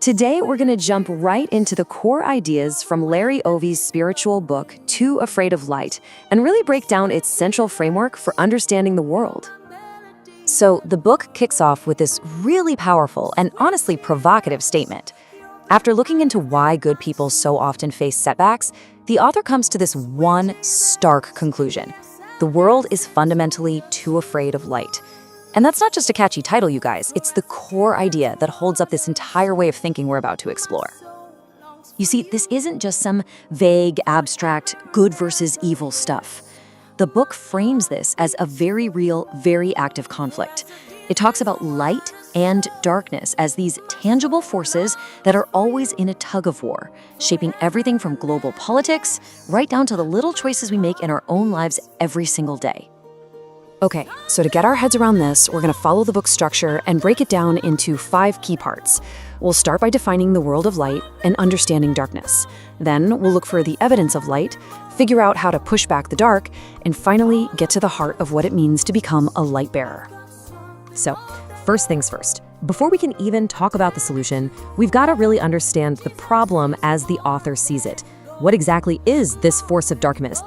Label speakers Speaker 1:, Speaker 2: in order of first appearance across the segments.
Speaker 1: Today, we're going to jump right into the core ideas from Larry Ovi's spiritual book, Too Afraid of Light, and really break down its central framework for understanding the world. So, the book kicks off with this really powerful and honestly provocative statement. After looking into why good people so often face setbacks, the author comes to this one stark conclusion. The world is fundamentally too afraid of light. And that's not just a catchy title, you guys. It's the core idea that holds up this entire way of thinking we're about to explore. You see, this isn't just some vague, abstract, good versus evil stuff. The book frames this as a very real, very active conflict. It talks about light and darkness as these tangible forces that are always in a tug of war, shaping everything from global politics right down to the little choices we make in our own lives every single day. Okay, so to get our heads around this, we're going to follow the book's structure and break it down into 5 key parts. We'll start by defining the world of light and understanding darkness. Then we'll look for the evidence of light, figure out how to push back the dark, and finally get to the heart of what it means to become a light bearer. So, first things first. Before we can even talk about the solution, we've got to really understand the problem as the author sees it. What exactly is this force of darkness?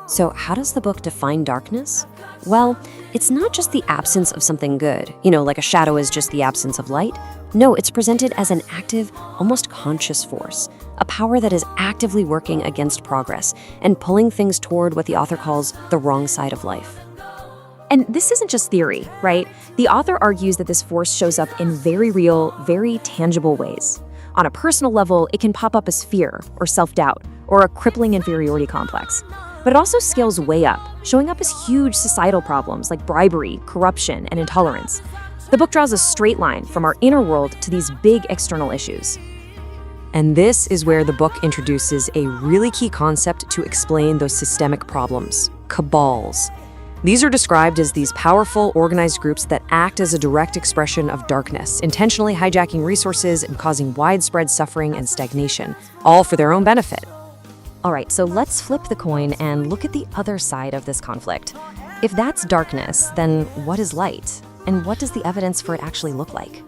Speaker 1: So how does the book define darkness? Well, it's not just the absence of something good, like a shadow is just the absence of light. No, it's presented as an active, almost conscious force, a power that is actively working against progress and pulling things toward what the author calls the wrong side of life. And this isn't just theory, right? The author argues that this force shows up in very real, very tangible ways. On a personal level, it can pop up as fear or self-doubt or a crippling inferiority complex. But it also scales way up, showing up as huge societal problems like bribery, corruption, and intolerance. The book draws a straight line from our inner world to these big external issues. And this is where the book introduces a really key concept to explain those systemic problems: cabals. These are described as these powerful, organized groups that act as a direct expression of darkness, intentionally hijacking resources and causing widespread suffering and stagnation, all for their own benefit. All right, so let's flip the coin and look at the other side of this conflict. If that's darkness, then what is light? And what does the evidence for it actually look like?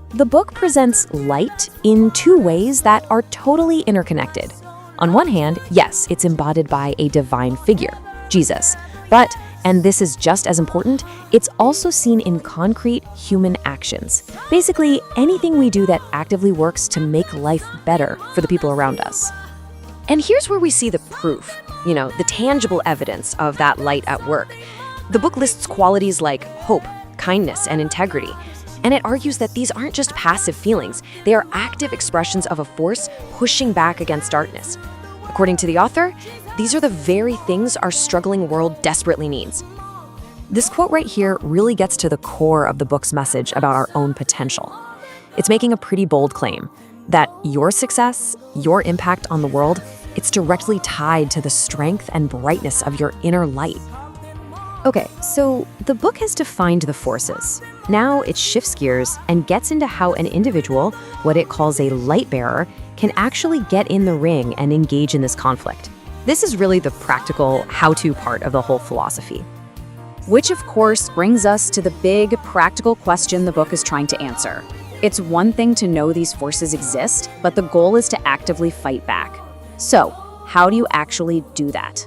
Speaker 1: The book presents light in 2 ways that are totally interconnected. On one hand, yes, it's embodied by a divine figure, Jesus. But, and this is just as important, it's also seen in concrete human actions. Basically, anything we do that actively works to make life better for the people around us. And here's where we see the proof, the tangible evidence of that light at work. The book lists qualities like hope, kindness, and integrity. And it argues that these aren't just passive feelings, they are active expressions of a force pushing back against darkness. According to the author, these are the very things our struggling world desperately needs. This quote right here really gets to the core of the book's message about our own potential. It's making a pretty bold claim that your success, your impact on the world, it's directly tied to the strength and brightness of your inner light. Okay, so the book has defined the forces. Now it shifts gears and gets into how an individual, what it calls a light bearer, can actually get in the ring and engage in this conflict. This is really the practical how-to part of the whole philosophy.
Speaker 2: Which, of course, brings us to the big practical question the book is trying to answer. It's one thing to know these forces exist, but the goal is to actively fight back. So, how do you actually do that?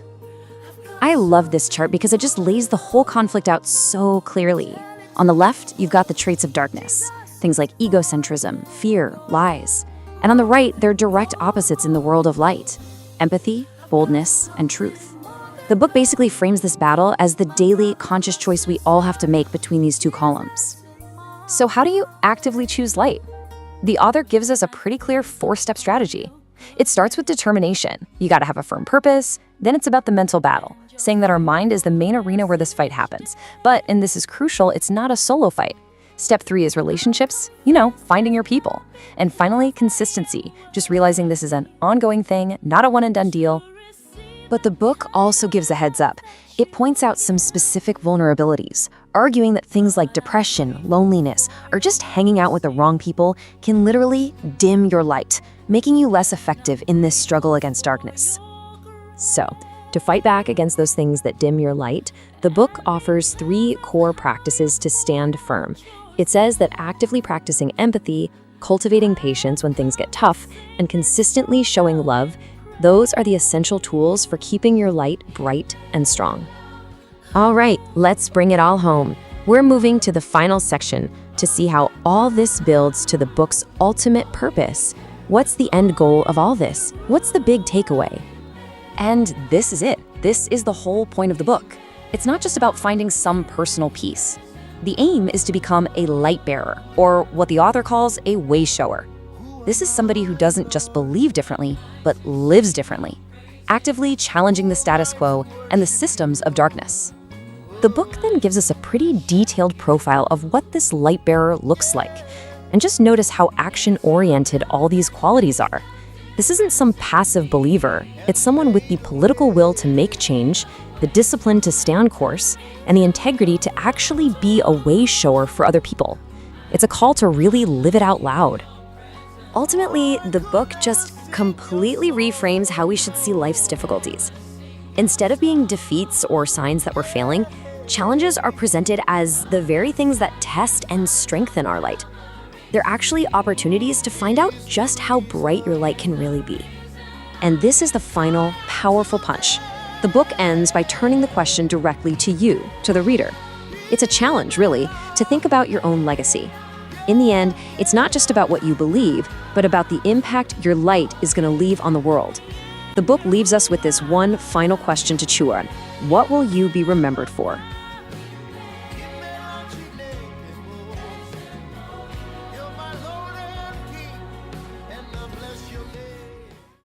Speaker 2: I love this chart because it just lays the whole conflict out so clearly. On the left, you've got the traits of darkness, things like egocentrism, fear, lies. And on the right, they're direct opposites in the world of light: empathy, boldness, and truth. The book basically frames this battle as the daily, conscious choice we all have to make between these 2 columns. So how do you actively choose light? The author gives us a pretty clear 4-step strategy. It starts with determination. You gotta have a firm purpose. Then it's about the mental battle, saying that our mind is the main arena where this fight happens. But, and this is crucial, it's not a solo fight. Step 3 is relationships, finding your people. And finally, consistency, just realizing this is an ongoing thing, not a one-and-done deal. But the book also gives a heads up. It points out some specific vulnerabilities, arguing that things like depression, loneliness, or just hanging out with the wrong people can literally dim your light, making you less effective in this struggle against darkness. So, to fight back against those things that dim your light, the book offers 3 core practices to stand firm. It says that actively practicing empathy,
Speaker 1: cultivating patience when things get tough, and consistently showing love, those are the essential tools for keeping your light bright and strong. All right, let's bring it all home. We're moving to the final section to see how all this builds to the book's ultimate purpose. What's the end goal of all this? What's the big takeaway? And this is it. This is the whole point of the book. It's not just about finding some personal peace. The aim is to become a light bearer, or what the author calls a way shower. This is somebody who doesn't just believe differently, but lives differently, actively challenging the status quo and the systems of darkness. The book then gives us a pretty detailed profile of what this light bearer looks like. And just notice how action-oriented all these qualities are. This isn't some passive believer. It's someone with the political will to make change, the discipline to stay on course, and the integrity to actually be a way shower for other people. It's a call to really live it out loud. Ultimately, the book just completely reframes how we should see life's difficulties. Instead of being defeats or signs that we're failing, challenges are presented as the very things that test and strengthen our light. They're actually opportunities to find out just how bright your light can really be. And this is the final, powerful punch. The book ends by turning the question directly to you, to the reader. It's a challenge, really, to think about your own legacy. In the end, it's not just about what you believe, but about the impact your light is going to leave on the world. The book leaves us with this one final question to chew on. What will you be remembered for?